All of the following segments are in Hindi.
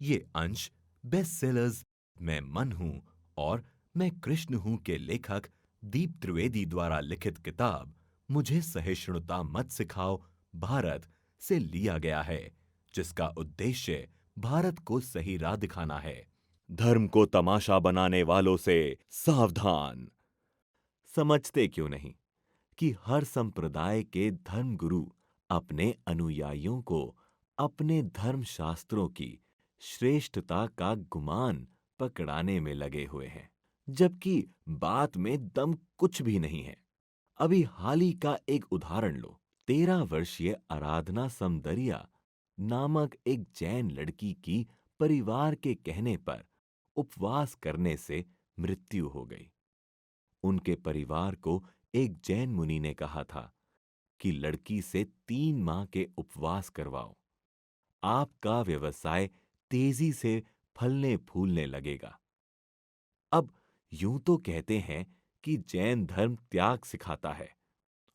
ये अंश बेस्ट सेलर्स मैं मन हूं और मैं कृष्ण हूं के लेखक दीप त्रिवेदी द्वारा लिखित किताब मुझे सहिष्णुता मत सिखाओ भारत से लिया गया है, जिसका उद्देश्य भारत को सही राह दिखाना है। धर्म को तमाशा बनाने वालों से सावधान। समझते क्यों नहीं कि हर संप्रदाय के धर्मगुरु अपने अनुयायियों को अपने धर्म शास्त्रों की श्रेष्ठता का गुमान पकड़ाने में लगे हुए हैं, जबकि बात में दम कुछ भी नहीं है। अभी हाल ही का एक उदाहरण लो। 13 वर्षीय आराधना समदरिया नामक एक जैन लड़की की परिवार के कहने पर उपवास करने से मृत्यु हो गई। उनके परिवार को एक जैन मुनि ने कहा था कि लड़की से 3 माह के उपवास करवाओ, आपका व्यवसाय तेजी से फलने फूलने लगेगा। अब यूं तो कहते हैं कि जैन धर्म त्याग सिखाता है,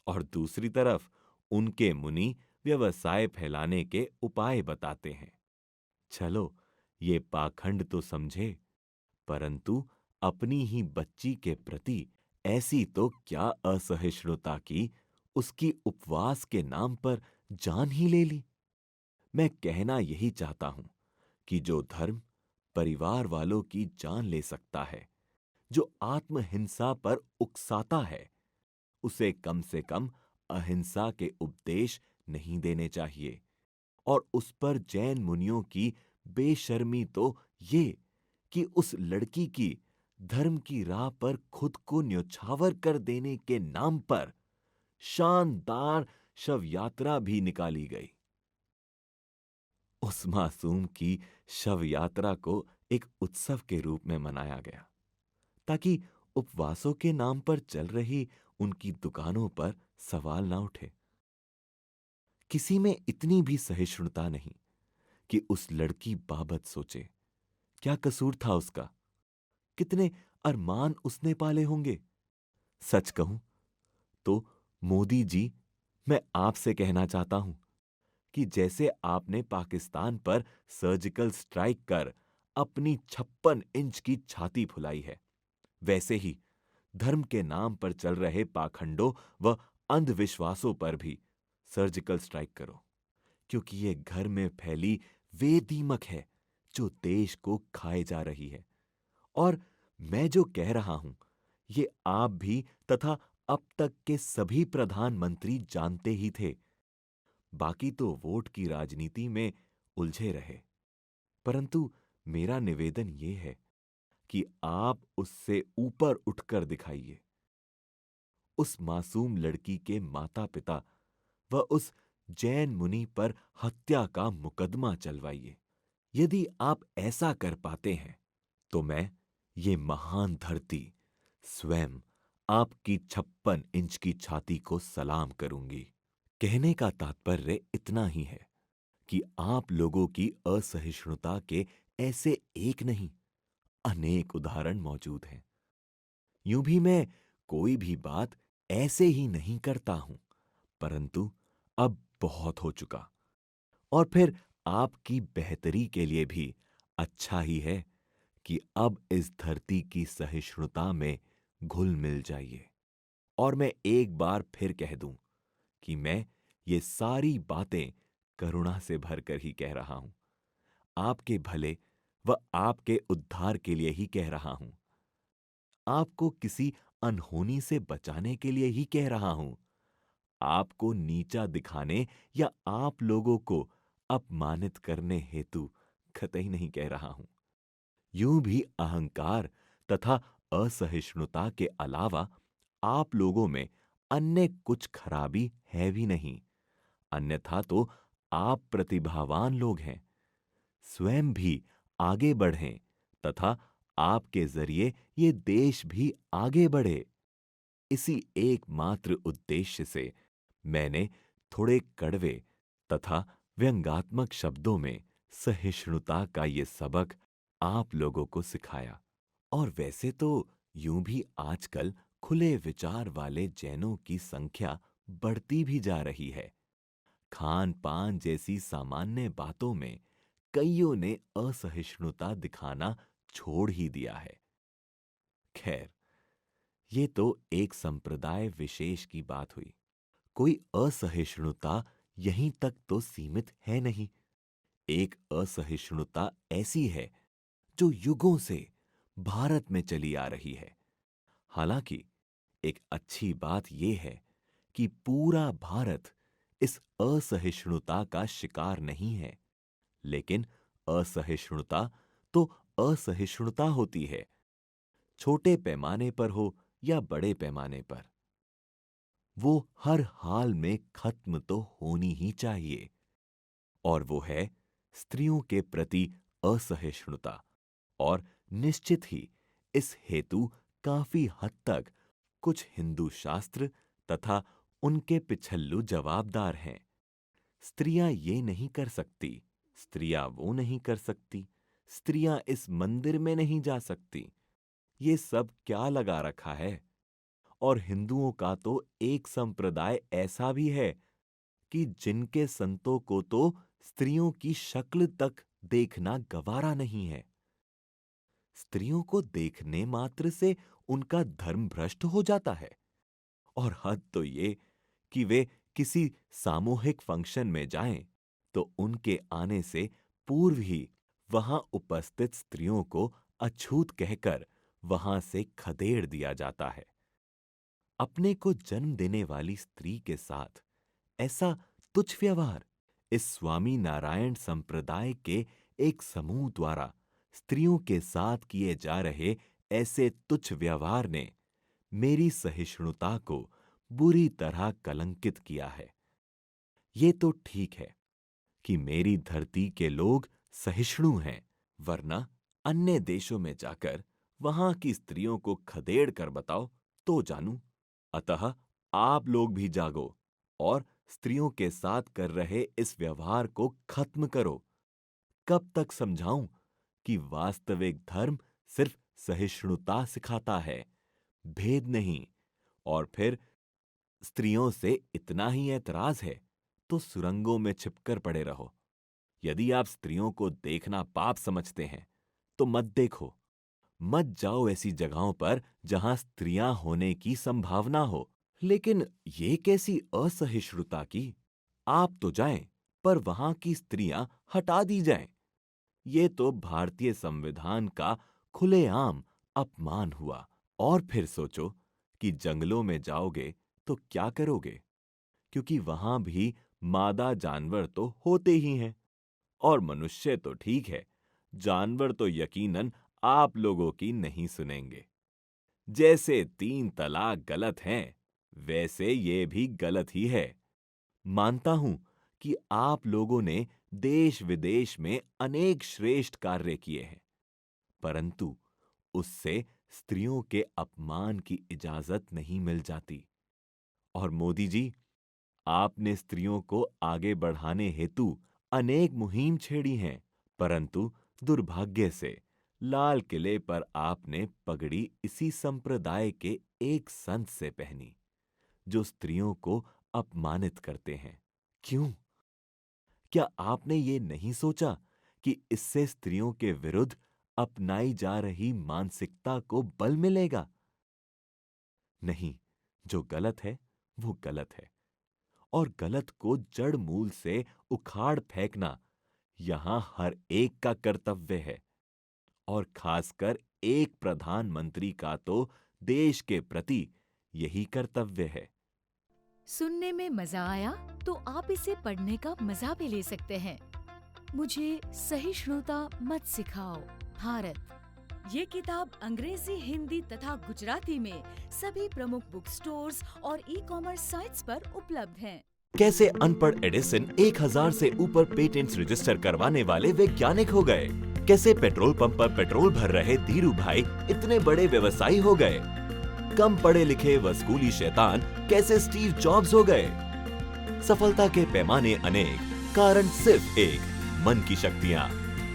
और दूसरी तरफ उनके मुनि व्यवसाय फैलाने के उपाय बताते हैं। चलो, ये पाखंड तो समझे, परंतु अपनी ही बच्ची के प्रति ऐसी तो क्या असहिष्णुता की, उसकी उपवास के नाम पर जान ही ले ली। मैं कहना यही चाहता हूं कि जो धर्म परिवार वालों की जान ले सकता है, जो आत्महिंसा पर उकसाता है, उसे कम से कम अहिंसा के उपदेश नहीं देने चाहिए। और उस पर जैन मुनियों की बेशर्मी तो ये कि उस लड़की की धर्म की राह पर खुद को न्यौछावर कर देने के नाम पर शानदार शव यात्रा भी निकाली गई। उस मासूम की शव यात्रा को एक उत्सव के रूप में मनाया गया, ताकि उपवासों के नाम पर चल रही उनकी दुकानों पर सवाल ना उठे। किसी में इतनी भी सहिष्णुता नहीं कि उस लड़की बाबत सोचे। क्या कसूर था उसका? कितने अरमान उसने पाले होंगे? सच कहूं तो मोदी जी, मैं आपसे कहना चाहता हूं कि जैसे आपने पाकिस्तान पर सर्जिकल स्ट्राइक कर अपनी 56 इंच की छाती फुलाई है, वैसे ही धर्म के नाम पर चल रहे पाखंडों व अंधविश्वासों पर भी सर्जिकल स्ट्राइक करो, क्योंकि ये घर में फैली वे दीमक है जो देश को खाए जा रही है। और मैं जो कह रहा हूं, ये आप भी तथा अब तक के सभी प्रधानमंत्री जानते ही थे। बाकी तो वोट की राजनीति में उलझे रहे। परंतु मेरा निवेदन ये है कि आप उससे ऊपर उठकर दिखाइए। उस मासूम लड़की के माता पिता व उस जैन मुनि पर हत्या का मुकदमा चलवाइए। यदि आप ऐसा कर पाते हैं, तो मैं ये महान धरती स्वयं आपकी 56 इंच की छाती को सलाम करूंगी। कहने का तात्पर्य इतना ही है कि आप लोगों की असहिष्णुता के ऐसे एक नहीं, अनेक उदाहरण मौजूद हैं। यूं भी मैं कोई भी बात ऐसे ही नहीं करता हूं, परंतु अब बहुत हो चुका। और फिर आपकी बेहतरी के लिए भी अच्छा ही है कि अब इस धरती की सहिष्णुता में घुल मिल जाइए। और मैं एक बार फिर कह दूं कि मैं ये सारी बातें करुणा से भरकर ही कह रहा हूं, आपके भले व आपके उद्धार के लिए ही कह रहा हूं, आपको किसी अनहोनी से बचाने के लिए ही कह रहा हूं, आपको नीचा दिखाने या आप लोगों को अपमानित करने हेतु कतई नहीं कह रहा हूं। यूं भी अहंकार तथा असहिष्णुता के अलावा आप लोगों में अन्य कुछ खराबी है भी नहीं। अन्यथा तो आप प्रतिभावान लोग हैं। स्वयं भी आगे बढ़ें तथा आपके जरिए ये देश भी आगे बढ़े। इसी एकमात्र उद्देश्य से मैंने थोड़े कड़वे तथा व्यंग्यात्मक शब्दों में सहिष्णुता का ये सबक आप लोगों को सिखाया। और वैसे तो यूं भी आजकल खुले विचार वाले जैनों की संख्या बढ़ती भी जा रही है। खान पान जैसी सामान्य बातों में कईयों ने असहिष्णुता दिखाना छोड़ ही दिया है। खैर, ये तो एक संप्रदाय विशेष की बात हुई। कोई असहिष्णुता यहीं तक तो सीमित है नहीं। एक असहिष्णुता ऐसी है जो युगों से भारत में चली आ रही है। हालांकि एक अच्छी बात यह है कि पूरा भारत इस असहिष्णुता का शिकार नहीं है, लेकिन असहिष्णुता तो असहिष्णुता होती है, छोटे पैमाने पर हो या बड़े पैमाने पर। वो हर हाल में खत्म तो होनी ही चाहिए, और वो है स्त्रियों के प्रति असहिष्णुता। और निश्चित ही इस हेतु काफी हद तक कुछ हिंदू शास्त्र तथा उनके पिछल्लू जवाबदार हैं। स्त्रियां ये नहीं कर सकती, स्त्रियां वो नहीं कर सकती, स्त्रियां इस मंदिर में नहीं जा सकती, ये सब क्या लगा रखा है। और हिंदुओं का तो एक संप्रदाय ऐसा भी है कि जिनके संतों को तो स्त्रियों की शक्ल तक देखना गवारा नहीं है। स्त्रियों को देखने मात्र से उनका धर्म भ्रष्ट हो जाता है। और हद तो ये कि वे किसी सामूहिक फंक्शन में जाएं तो उनके आने से पूर्व ही वहां उपस्थित स्त्रियों को अछूत कहकर वहां से खदेड़ दिया जाता है। अपने को जन्म देने वाली स्त्री के साथ ऐसा तुच्छ व्यवहार इस स्वामी नारायण संप्रदाय के एक समूह द्वारा स्त्रियों के साथ किए जा रहे ऐसे तुच्छ व्यवहार ने मेरी सहिष्णुता को बुरी तरह कलंकित किया है। ये तो ठीक है कि मेरी धरती के लोग सहिष्णु हैं, वरना अन्य देशों में जाकर वहां की स्त्रियों को खदेड़ कर बताओ तो जानूं। अतः आप लोग भी जागो और स्त्रियों के साथ कर रहे इस व्यवहार को खत्म करो। कब तक समझाऊं कि वास्तविक धर्म सिर्फ सहिष्णुता सिखाता है, भेद नहीं। और फिर स्त्रियों से इतना ही ऐतराज है तो सुरंगों में छिपकर पड़े रहो। यदि आप स्त्रियों को देखना पाप समझते हैं तो मत देखो, मत जाओ ऐसी जगहों पर जहां स्त्रियां होने की संभावना हो। लेकिन ये कैसी असहिष्णुता की? आप तो जाएं, पर वहां की स्त्रियां हटा दी जाएं। ये तो भारतीय संविधान का खुलेआम अपमान हुआ। और फिर सोचो कि जंगलों में जाओगे तो क्या करोगे, क्योंकि वहां भी मादा जानवर तो होते ही हैं। और मनुष्य तो ठीक है, जानवर तो यकीनन आप लोगों की नहीं सुनेंगे। जैसे 3 तलाक गलत हैं, वैसे ये भी गलत ही है। मानता हूं कि आप लोगों ने देश विदेश में अनेक श्रेष्ठ कार्य किए हैं, परंतु उससे स्त्रियों के अपमान की इजाजत नहीं मिल जाती। और मोदी जी, आपने स्त्रियों को आगे बढ़ाने हेतु अनेक मुहिम छेड़ी हैं, परंतु दुर्भाग्य से लाल किले पर आपने पगड़ी इसी संप्रदाय के एक संत से पहनी, जो स्त्रियों को अपमानित करते हैं। क्यों? क्या आपने ये नहीं सोचा कि इससे स्त्रियों के विरुद्ध अपनाई जा रही मानसिकता को बल मिलेगा? नहीं, जो गलत है वो गलत है, और गलत को जड़ मूल से उखाड़ फेंकना यहां हर एक का कर्तव्य है। और खासकर एक प्रधानमंत्री का तो देश के प्रति यही कर्तव्य है। सुनने में मजा आया तो आप इसे पढ़ने का मजा भी ले सकते हैं। मुझे सहिष्णुता मत सिखाओ, भारत। ये किताब अंग्रेजी, हिंदी तथा गुजराती में सभी प्रमुख बुक स्टोर्स और ई-कॉमर्स साइट्स पर उपलब्ध है। कैसे अनपढ़ एडिसन 1000 से ऊपर पेटेंट्स रजिस्टर करवाने वाले वैज्ञानिक हो गए? कैसे पेट्रोल पंप पर पेट्रोल भर रहे धीरू भाई इतने बड़े व्यवसायी हो गए? कम पढ़े लिखे व स्कूली शैतान कैसे स्टीव जॉब्स हो गए? सफलता के पैमाने अनेक, कारण सिर्फ एक, मन की शक्तियां।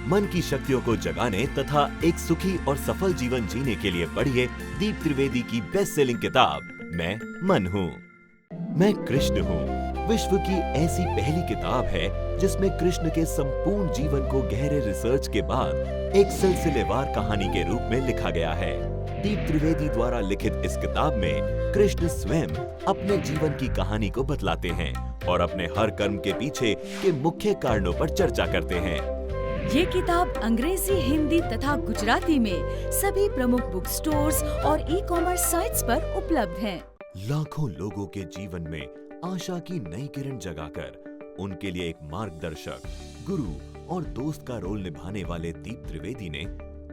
मन की शक्तियों को जगाने तथा एक सुखी और सफल जीवन जीने के लिए पढ़िए दीप त्रिवेदी की बेस्ट सेलिंग किताब मैं मन हूं। मैं कृष्ण हूं। विश्व की ऐसी पहली किताब है जिसमें कृष्ण के संपूर्ण जीवन को गहरे रिसर्च के बाद एक सिलसिलेवार कहानी के रूप में लिखा गया है। दीप त्रिवेदी द्वारा लिखित इस किताब में कृष्ण स्वयं अपने जीवन की कहानी को बतलाते हैं और अपने हर कर्म के पीछे के मुख्य कारणों पर चर्चा करते हैं। ये किताब अंग्रेजी, हिंदी तथा गुजराती में सभी प्रमुख बुक स्टोर्स और ई-कॉमर्स साइट्स पर उपलब्ध है। लाखों लोगों के जीवन में आशा की नई किरण जगाकर उनके लिए एक मार्गदर्शक, गुरु और दोस्त का रोल निभाने वाले दीप त्रिवेदी ने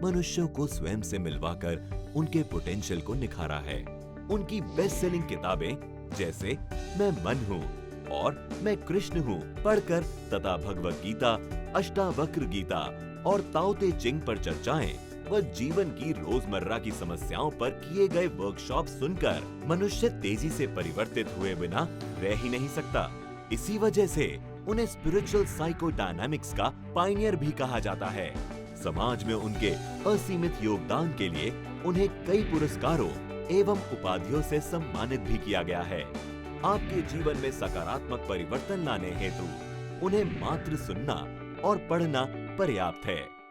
मनुष्यों को स्वयं से मिलवाकर उनके पोटेंशियल को निखारा है। उनकी बेस्ट सेलिंग किताबें जैसे मैं मन हूँ और मैं कृष्ण हूँ पढ़कर तथा भगवत गीता, अष्टावक्र गीता और ताओ ते चिंग पर चर्चाएं व जीवन की रोजमर्रा की समस्याओं पर किए गए वर्कशॉप सुनकर मनुष्य तेजी से परिवर्तित हुए बिना रह ही नहीं सकता। इसी वजह से उन्हें स्पिरिचुअल साइकोडायनामिक्स का पायनियर भी कहा जाता है। समाज में उनके असीमित योगदान के लिए उन्हें कई पुरस्कारों एवं उपाधियों से सम्मानित भी किया गया है। आपके जीवन में सकारात्मक परिवर्तन लाने हेतु उन्हें मात्र सुनना और पढ़ना पर्याप्त है।